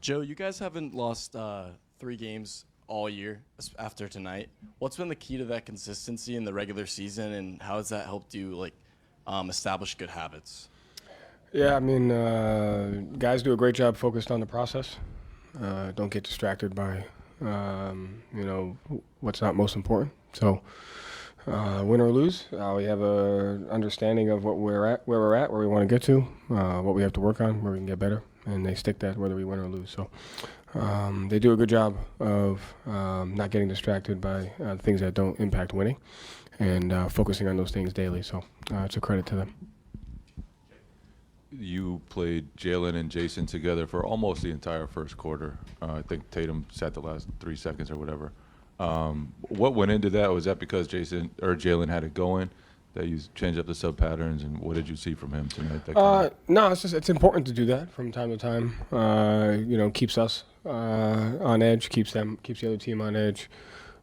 Joe, you guys haven't lost 3 games all year after tonight. What's been the key to that consistency in the regular season, and how has that helped you establish good habits? Yeah, I mean, guys do a great job focused on the process. Don't get distracted by, what's not most important. So, win or lose, we have a understanding of where we're at, where we want to get to, what we have to work on, where we can get better, and they stick that whether we win or lose. So, they do a good job of not getting distracted by things that don't impact winning, and focusing on those things daily. So, it's a credit to them. You played Jalen and Jason together for almost the entire first quarter. I think Tatum sat the last 3 seconds or whatever. What went into that? Was that because Jason or Jalen had it going, that you changed up the sub patterns, and what did you see from him tonight? No, it's important to do that from time to time. Keeps us on edge, keeps the other team on edge.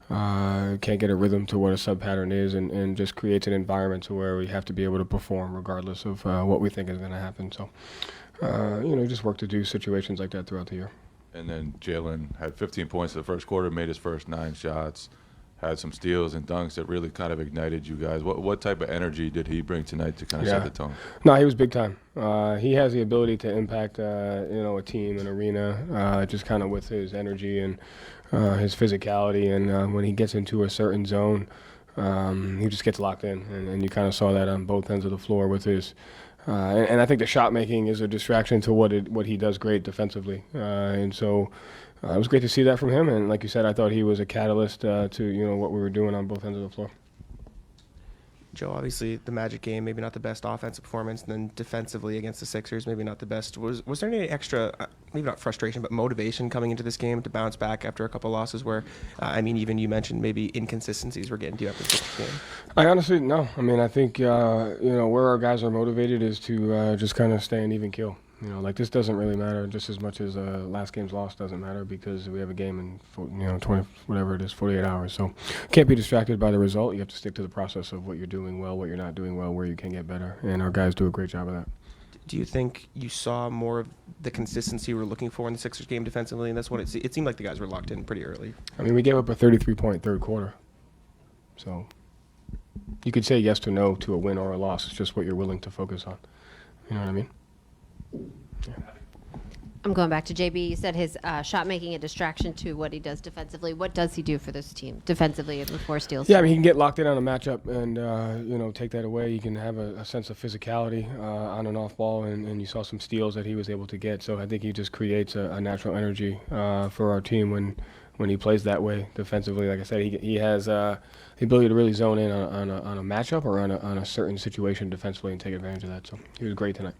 Can't get a rhythm to what a sub pattern is, and just creates an environment to where we have to be able to perform regardless of what we think is going to happen. So, just work to do situations like that throughout the year. And then Jalen had 15 points in the first quarter, made his first 9 shots, had some steals and dunks that really kind of ignited you guys. What type of energy did he bring tonight to kind of set the tone? No, he was big time. He has the ability to impact, a team, an arena, just kind of with his energy and his physicality. And when he gets into a certain zone, he just gets locked in. And you kind of saw that on both ends of the floor with his. And I think the shot making is a distraction to what he does great defensively. And so it was great to see that from him. And like you said, I thought he was a catalyst to what we were doing on both ends of the floor. Joe, obviously the Magic game, maybe not the best offensive performance, and then defensively against the Sixers, maybe not the best. Was there any extra, maybe not frustration, but motivation coming into this game to bounce back after a couple losses where, even you mentioned maybe inconsistencies were getting to you after the Sixers game? I honestly, no. I mean, I think, where our guys are motivated is to just kind of stay an even keel. This doesn't really matter just as much as last game's loss doesn't matter, because we have a game in 20, whatever it is, 48 hours. So can't be distracted by the result. You have to stick to the process of what you're doing well, what you're not doing well, where you can get better. And our guys do a great job of that. Do you think you saw more of the consistency we're looking for in the Sixers game defensively? And that's what it seemed like the guys were locked in pretty early. I mean, we gave up a 33-point third quarter. So you could say yes to no to a win or a loss. It's just what you're willing to focus on. You know what I mean? Yeah. I'm going back to JB. You said his shot making a distraction to what he does defensively. What does he do for this team defensively with 4 steals? Yeah, I mean, he can get locked in on a matchup and, take that away. He can have a sense of physicality on and off ball, and you saw some steals that he was able to get. So I think he just creates a natural energy for our team when he plays that way defensively. Like I said, he has the ability to really zone in on a matchup or on a certain situation defensively and take advantage of that. So he was great tonight.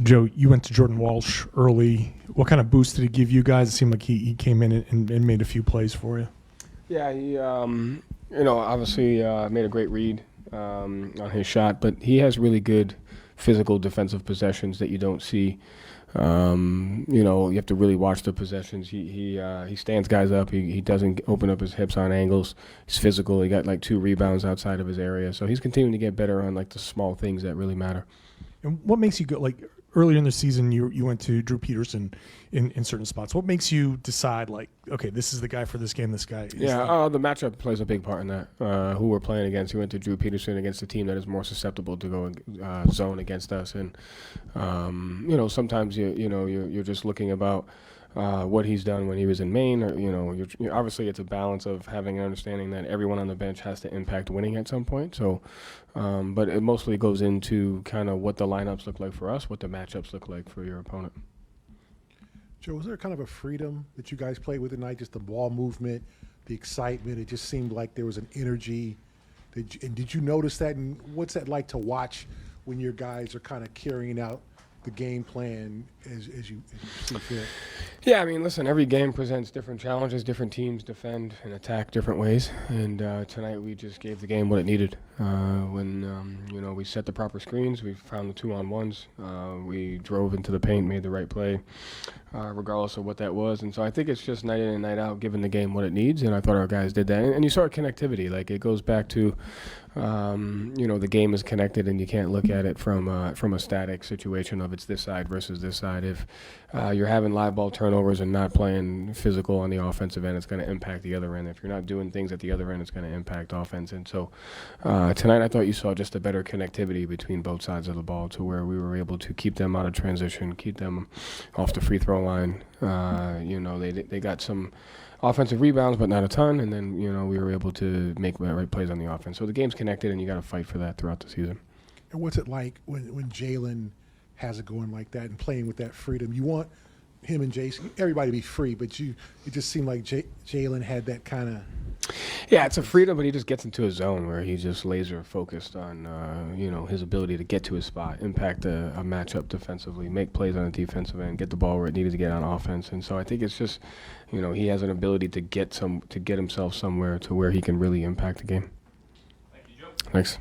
Joe, you went to Jordan Walsh early. What kind of boost did he give you guys? It seemed like he came in and made a few plays for you. Yeah, he obviously made a great read on his shot, but he has really good physical defensive possessions that you don't see. You have to really watch the possessions. He stands guys up. He doesn't open up his hips on angles. He's physical. He got 2 rebounds outside of his area. So he's continuing to get better on the small things that really matter. And what makes you go earlier in the season, you went to Drew Peterson in certain spots. What makes you decide, okay, this is the guy for this game, this guy? The matchup plays a big part in that. Who we're playing against. We went to Drew Peterson against a team that is more susceptible to go zone against us. And, sometimes you're just looking about what he's done when he was in Maine. Or, obviously it's a balance of having an understanding that everyone on the bench has to impact winning at some point. So, but it mostly goes into kind of what the lineups look like for us, what the matchups look like for your opponent. Joe, was there kind of a freedom that you guys played with tonight? Just the ball movement, the excitement. It just seemed like there was an energy. And did you notice that? And what's that like to watch when your guys are kind of carrying out the game plan as you see fit? Yeah, I mean, listen, every game presents different challenges. Different teams defend and attack different ways. And tonight we just gave the game what it needed. When we set the proper screens, we found the 2-on-1s. We drove into the paint, made the right play. regardless of what that was. And so I think it's just night in and night out, giving the game what it needs. And I thought our guys did that. And you saw connectivity. Like, it goes back to, the game is connected, and you can't look at it from a static situation of it's this side versus this side. If you're having live ball turnovers and not playing physical on the offensive end, it's going to impact the other end. If you're not doing things at the other end, it's going to impact offense. And so tonight I thought you saw just a better connectivity between both sides of the ball, to where we were able to keep them out of transition, keep them off the free throw line. They got some offensive rebounds, but not a ton. And then, we were able to make the right plays on the offense. So the game's connected, and you got to fight for that throughout the season. And what's it like when Jalen has it going like that and playing with that freedom? You want him and Jason, everybody to be free, but it just seemed like Jalen had that kind of. Yeah, it's a freedom, but he just gets into a zone where he's just laser focused on, his ability to get to his spot, impact a matchup defensively, make plays on the defensive end, get the ball where it needed to get on offense. And so I think it's just, he has an ability to get himself somewhere to where he can really impact the game. Thank you, Joe. Thanks.